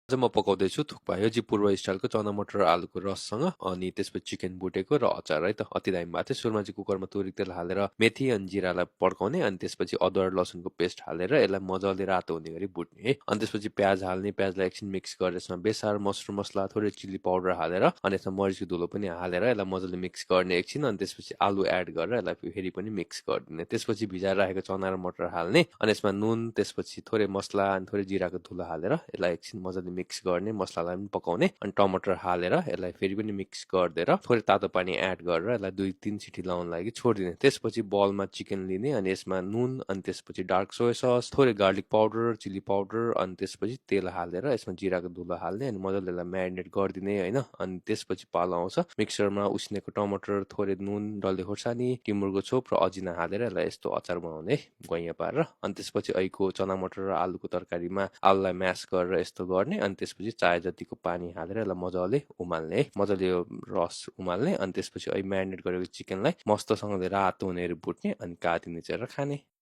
आज म पकाउँदैछु थुक्पा यो चाहिँ पूर्व स्टाइलको चना मटर आलुको रससँग अनि त्यसपछि चिकन भुटेको र अचार है त अति दामी भएको थियो। सुरुमा चाहिँ कुकरमा तोरी तेल हालेर मेथी अनि जिरालाई पड्काउने अनि त्यसपछि अदुवा र लसुनको पेस्ट हालेर यसलाई मजाले रातो हुने गरी भुट्ने है। अनि त्यसपछि प्याज हाल्ने, प्याजलाई एकछिन मिक्स गरेर यसमा बेसार, मसरुम मसला, थोरै चिल्ली पाउडर हालेर अनि यसमा मरिचको धुलो पनि हालेर यसलाई मजाले मिक्स गर्ने एकछिन अनि त्यसपछि आलु एड गरेर यसलाई फेरि पनि मिक्स गरिदिने। त्यसपछि भिजाएर राखेको चना र मटर हाल्ने अनि यसमा नुन, त्यसपछि थोरै मसला अनि थोरै जिराको धुलो हालेर यसलाई एकछिन मजाले मिक्स गर्ने, मसलालाई पनि पकाउने अनि टमाटर हालेर यसलाई फेरि पनि मिक्स गरिदिएर थोरै तातो पानी एड गरेर यसलाई 2-3 सिटी लाउन लागि छोडिदिने। त्यसपछि बलमा चिकन लिने अनि यसमा नुन अनि त्यसपछि डार्क सोया सस, थोरै गार्लिक पाउडर, चिल्ली पाउडर अनि त्यसपछि तेल हालेर यसमा जिराको धुलो हाल्ने अनि मजाले यसलाई म्यारिनेट गरिदिने हैन। अनि त्यसपछि पालो आउँछ मिक्सरमा उसिनेको टमाटर, थोरै नुन, डल्ले खोर्सानी, टिमुरको छोप र अजिना हालेर यसलाई यस्तो अचार बनाउने गैँया पारेर। अनि त्यसपछि अहिलेको चना मटर र आलुको तरकारीमा आलुलाई म्यास गरेर यस्तो गर्ने अनि त्यसपछि चाहे जतिको पानी हालेर यसलाई मजाले उमाल्ने है। मजाले यो रस उमाल्ने अनि त्यसपछि अहिले म्यारिनेट गरेको चिकनलाई मस्तसँगले रातो हुने गरी भुट्ने अनि काटी निचोरेर खाने।